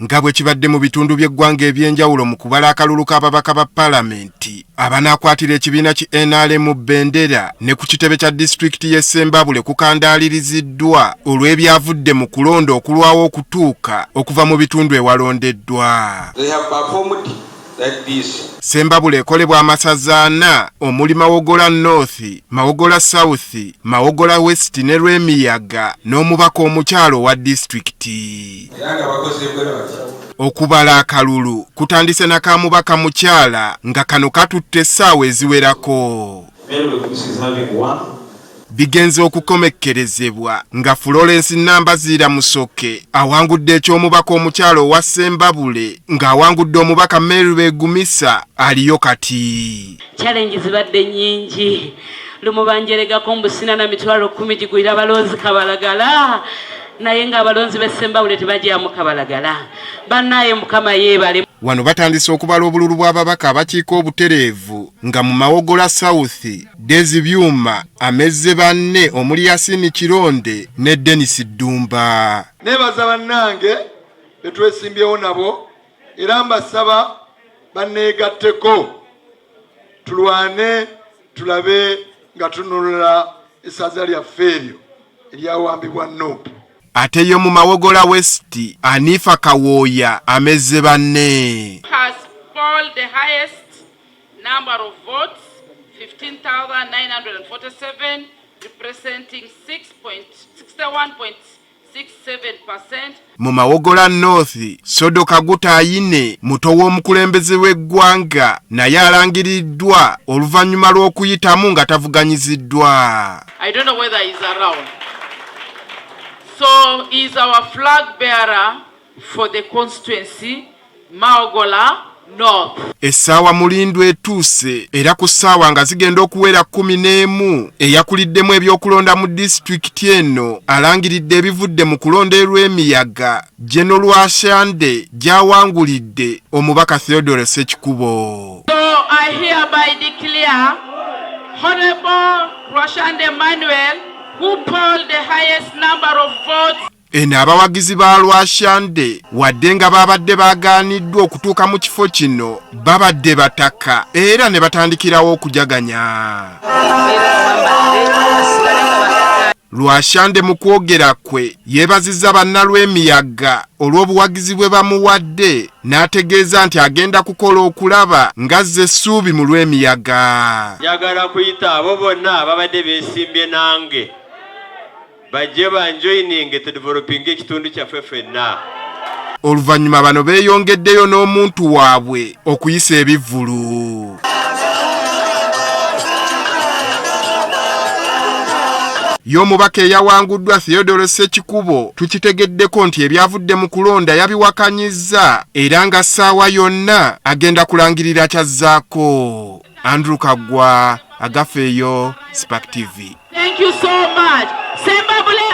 nga bwe kibadde mu bitundu by'eggwanga ebyenjawulo mu kubala akalulu k'ababaka ba palamenti abanaakwatira ekibiina ki NRM Embeera ne ku kitebe kya disitulikiti y'e Ssembabule kukandaaliiriziddwa olw'ebyavudde mu kulonda okulwawo okutuuka okuva mu bitundu ewalondeddwa. Ssembabule ekolebwa amasaza 4 omuli Mawogola North, Mawogola South, Mawogola West ne Lwemiyaga n'omubaka omukyalo wa disitulikiti. Okubala akalulu kutandise na Kamubaka mukyala nga kano katutte essaawa eziwerako. Bigenze okukomekkerezebwa nga Florence Nambazira Musoke awangudde eky'omubaka omukyalo wa Ssembabule ng'awangudde omubaka Begumisa aliyo kati. Challenge zibadde nnyingi. Lumubanjeregako mbusina na mitwalo 10 gigwira abalonzi kabalagala. Naye ng'abalonzi b'e Ssembabule tebajjamu kabalagala. Bannaye Mukama yeebale. Wano batandise okubala obululu bw'ababaka abakiika obutereevu nga mu Mawogola South, Dezi Byuma, Amezze banne omuli Yasini Kironde ne Dennis Ddumba. Neebaza bannange betwesimbyewo nabo era mbasaba banneegatteko tulwane tulabe nga tununula essaza lyaffe eryo eryawambibwa Nuupu. Ate yo mu Mawogola West, Anifa Kawooya Amezze banne. Has polled the highest number of votes, 15,947, representing 61.67%. Mu Mawogola North, Sodo Kaguta Ayine muto w'omukulembeze w'eggwanga naye alangiriddwa oluvannyuma lw'okuyitamu nga tavuganyiziddwa. I don't know whether he's around. So he's our flag bearer for the constituency, Mawogola North. Essaawa mulindu etuuse era ku ssaawa nga zigenda okuwera 11 eyakuliddemu eby'okulonda mu disitulikiti eno alangiridde ebivudde mu kulonda Lwemiyaga General Rwashande gy'awangulidde omubaka Theodore Ssekikubo. So I hereby declare Honorable Rwashande Manuel, who polled the highest number of votes. Eno abawagizi ba Rwashande wadde nga babadde bagaaniddwa okutuuka mu kifo kino babadde bataka era ne batandikirawo okujaganya. Rwashande mu kwogera kwe yeebazizza bannalwemiyaga olw'obuwagizi bwe bamuwadde n'ategeeza nti agenda kukola okulaba ng'azza essuubi mu Lwemiyaga. Njagala kuyita abo bonna ababadde beesimbye nange bajje banjoyininge tudevelopinge ekitundu kyaffe ffenna. Oluvannyuma bano beeyongeddeyo n'omuntu waabwe okuyisa ebivvulu. Y'omubaka eyawanguddwa Theodore Ssekikubo tukitegeddeko nti ebyavudde mu kulonda yabiwakanyizza era nga ssaawa yonna agenda kulangirira kyazzaako. Andrew Kagwa, Agafeeyo, Spark TV. Thank you so much. Ssembabule